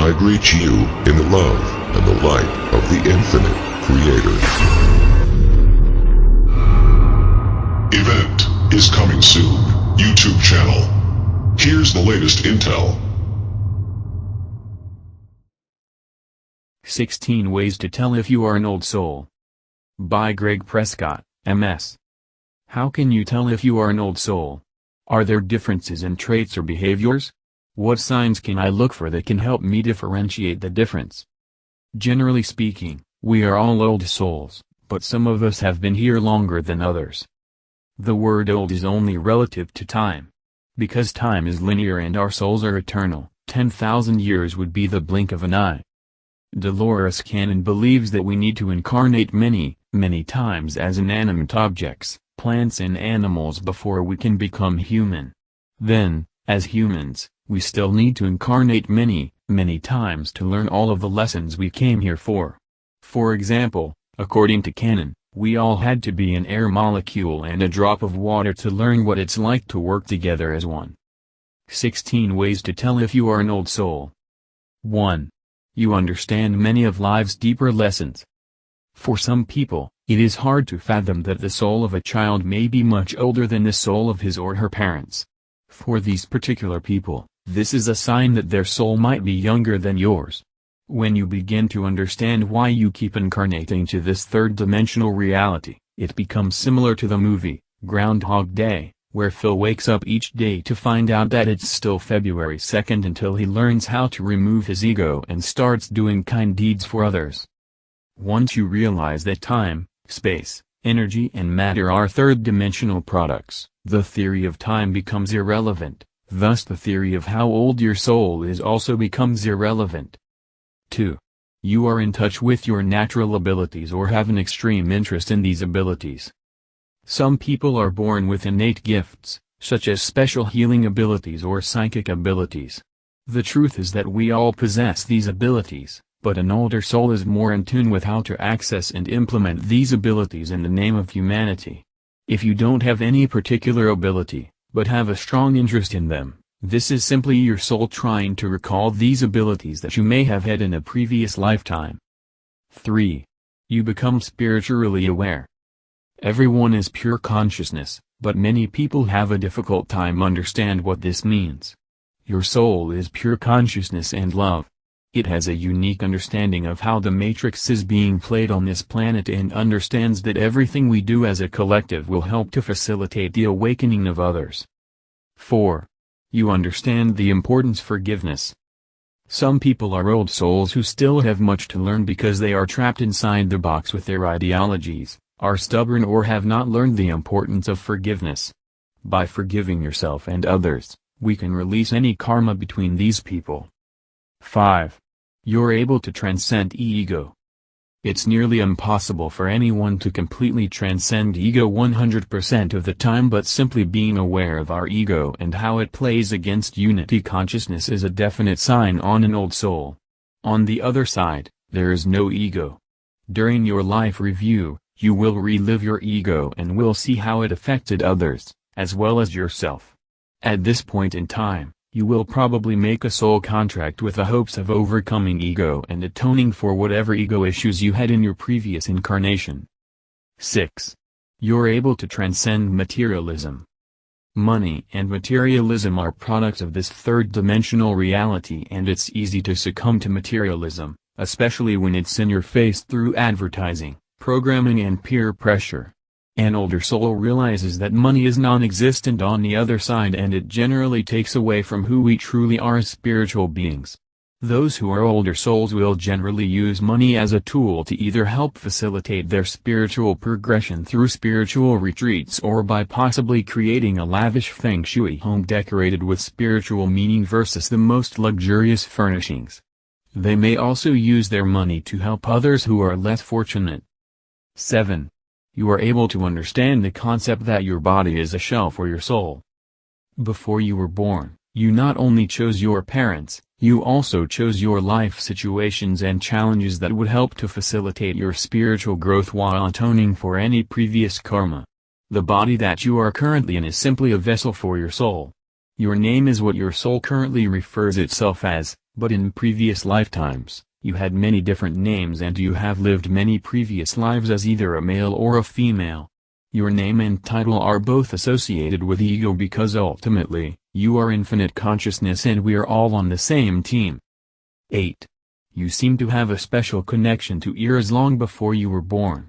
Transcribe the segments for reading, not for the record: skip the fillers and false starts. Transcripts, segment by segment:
I greet you in the love and the light of the infinite Creator. Event is coming soon. YouTube channel. Here's the latest intel. 16 Ways to Tell If You Are an Old Soul. By Greg Prescott, M.S. How can you tell if you are an old soul? Are there differences in traits or behaviors? What signs can I look for that can help me differentiate the difference? Generally speaking, we are all old souls, but some of us have been here longer than others. The word old is only relative to time. Because time is linear and our souls are eternal, 10,000 years would be the blink of an eye. Dolores Cannon believes that we need to incarnate many, many times as inanimate objects, plants and animals before we can become human. Then, as humans, we still need to incarnate many, many times to learn all of the lessons we came here for. For example, according to Cannon, we all had to be an air molecule and a drop of water to learn what it's like to work together as one. 16 Ways to Tell If You Are an Old Soul. 1. You understand many of life's deeper lessons. For some people, it is hard to fathom that the soul of a child may be much older than the soul of his or her parents. For these particular people, this is a sign that their soul might be younger than yours. When you begin to understand why you keep incarnating to this third-dimensional reality, it becomes similar to the movie, Groundhog Day, where Phil wakes up each day to find out that it's still February 2nd until he learns how to remove his ego and starts doing kind deeds for others. Once you realize that time, space, energy and matter are third-dimensional products, the theory of time becomes irrelevant, thus the theory of how old your soul is also becomes irrelevant. 2. You are in touch with your natural abilities or have an extreme interest in these abilities. Some people are born with innate gifts, such as special healing abilities or psychic abilities. The truth is that we all possess these abilities, but an older soul is more in tune with how to access and implement these abilities in the name of humanity. If you don't have any particular ability, but have a strong interest in them, this is simply your soul trying to recall these abilities that you may have had in a previous lifetime. 3. You become spiritually aware. Everyone is pure consciousness, but many people have a difficult time understand what this means. Your soul is pure consciousness and love. It has a unique understanding of how the matrix is being played on this planet and understands that everything we do as a collective will help to facilitate the awakening of others. 4. You understand the importance of forgiveness. Some people are old souls who still have much to learn because they are trapped inside the box with their ideologies, are stubborn or have not learned the importance of forgiveness. By forgiving yourself and others, we can release any karma between these people. 5. You're able to transcend ego. It's nearly impossible for anyone to completely transcend ego 100% of the time, but simply being aware of our ego and how it plays against unity consciousness is a definite sign on an old soul. On the other side, there is no ego. During your life review, you will relive your ego and will see how it affected others, as well as yourself. At this point in time, you will probably make a soul contract with the hopes of overcoming ego and atoning for whatever ego issues you had in your previous incarnation. 6. You're able to transcend materialism. Money and materialism are products of this third-dimensional reality, and it's easy to succumb to materialism, especially when it's in your face through advertising, programming and peer pressure. An older soul realizes that money is non-existent on the other side, and it generally takes away from who we truly are as spiritual beings. Those who are older souls will generally use money as a tool to either help facilitate their spiritual progression through spiritual retreats or by possibly creating a lavish feng shui home decorated with spiritual meaning versus the most luxurious furnishings. They may also use their money to help others who are less fortunate. 7. You are able to understand the concept that your body is a shell for your soul. Before you were born, you not only chose your parents, you also chose your life situations and challenges that would help to facilitate your spiritual growth while atoning for any previous karma. The body that you are currently in is simply a vessel for your soul. Your name is what your soul currently refers itself as, But in previous lifetimes, you had many different names and you have lived many previous lives as either a male or a female. Your name and title are both associated with ego because ultimately, you are infinite consciousness and we are all on the same team. 8. You seem to have a special connection to eras long before you were born.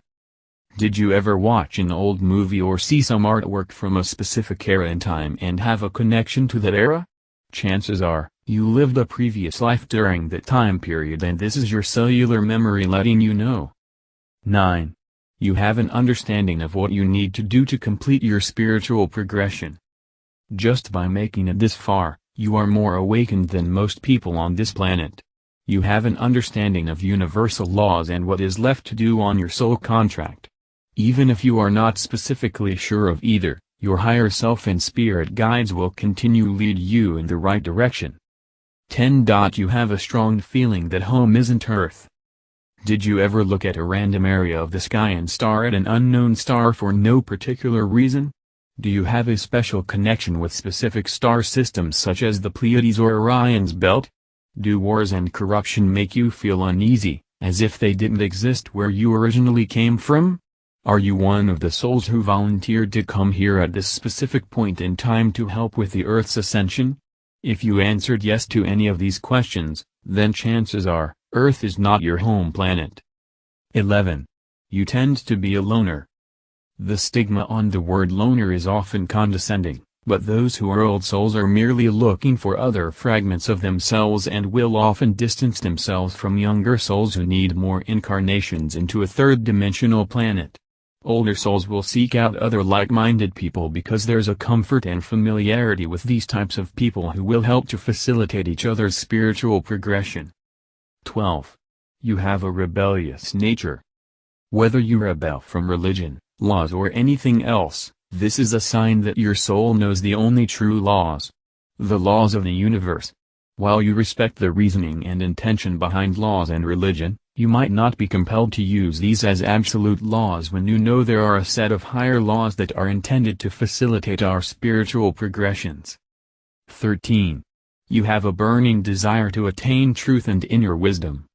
Did you ever watch an old movie or see some artwork from a specific era in time and have a connection to that era? Chances are, you lived a previous life during that time period and this is your cellular memory letting you know. 9. You have an understanding of what you need to do to complete your spiritual progression. Just by making it this far, you are more awakened than most people on this planet. You have an understanding of universal laws and what is left to do on your soul contract. Even if you are not specifically sure of either, your higher self and spirit guides will continue lead you in the right direction. 10. You have a strong feeling that home isn't Earth. Did you ever look at a random area of the sky and stare at an unknown star for no particular reason? Do you have a special connection with specific star systems such as the Pleiades or Orion's belt? Do wars and corruption make you feel uneasy, as if they didn't exist where you originally came from? Are you one of the souls who volunteered to come here at this specific point in time to help with the Earth's ascension? If you answered yes to any of these questions, then chances are, Earth is not your home planet. 11. You tend to be a loner. The stigma on the word loner is often condescending, but those who are old souls are merely looking for other fragments of themselves and will often distance themselves from younger souls who need more incarnations into a third-dimensional planet. Older souls will seek out other like-minded people because there's a comfort and familiarity with these types of people who will help to facilitate each other's spiritual progression. 12. You have a rebellious nature. Whether you rebel from religion, laws or anything else, this is a sign that your soul knows the only true laws. The laws of the universe. While you respect the reasoning and intention behind laws and religion, you might not be compelled to use these as absolute laws when you know there are a set of higher laws that are intended to facilitate our spiritual progressions. 13. You have a burning desire to attain truth and inner wisdom.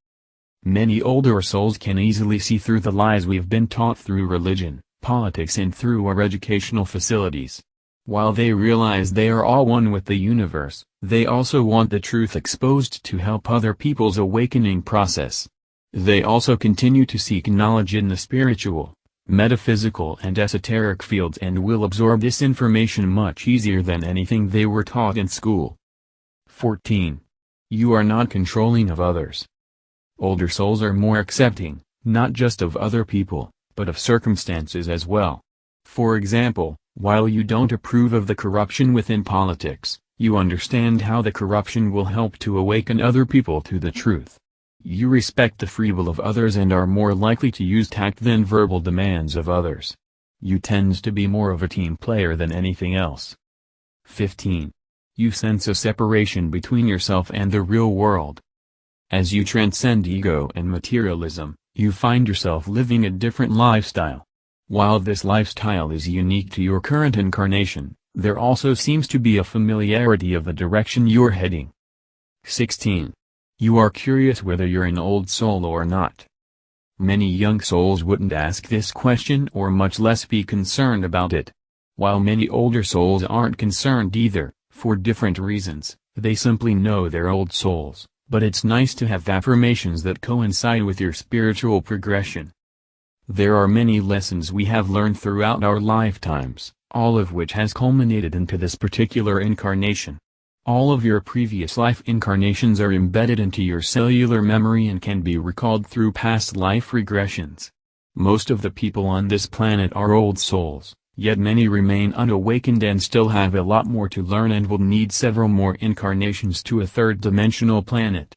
Many older souls can easily see through the lies we've been taught through religion, politics and through our educational facilities. While they realize they are all one with the universe, they also want the truth exposed to help other people's awakening process. They also continue to seek knowledge in the spiritual, metaphysical and esoteric fields and will absorb this information much easier than anything they were taught in school. 14. You are not controlling of others. Older souls are more accepting, not just of other people, but of circumstances as well. For example, while you don't approve of the corruption within politics, you understand how the corruption will help to awaken other people to the truth. You respect the free will of others and are more likely to use tact than verbal demands of others. You tend to be more of a team player than anything else. 15. You sense a separation between yourself and the real world. As you transcend ego and materialism, you find yourself living a different lifestyle. While this lifestyle is unique to your current incarnation, there also seems to be a familiarity of the direction you're heading. 16. You are curious whether you're an old soul or not. Many young souls wouldn't ask this question or much less be concerned about it. While many older souls aren't concerned either, for different reasons, they simply know they're old souls, but it's nice to have affirmations that coincide with your spiritual progression. There are many lessons we have learned throughout our lifetimes, all of which has culminated into this particular incarnation. All of your previous life incarnations are embedded into your cellular memory and can be recalled through past life regressions. Most of the people on this planet are old souls, yet many remain unawakened and still have a lot more to learn and will need several more incarnations to a third-dimensional planet.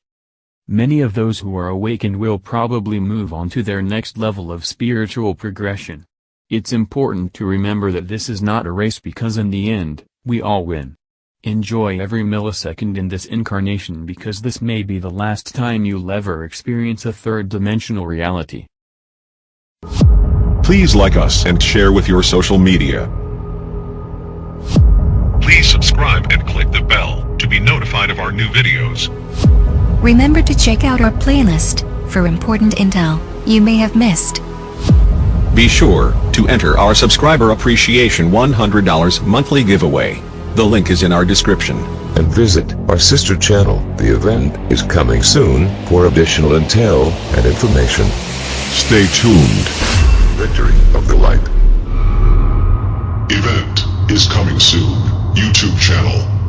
Many of those who are awakened will probably move on to their next level of spiritual progression. It's important to remember that this is not a race because in the end, we all win. Enjoy every millisecond in this incarnation because this may be the last time you'll ever experience a third-dimensional reality. Please like us and share with your social media. Please subscribe and click the bell to be notified of our new videos. Remember to check out our playlist for important intel you may have missed. Be sure to enter our subscriber appreciation $100 monthly giveaway. The link is in our description. And visit our sister channel. The event is coming soon for additional intel and information. Stay tuned. Victory of the Light. Event is coming soon. YouTube channel.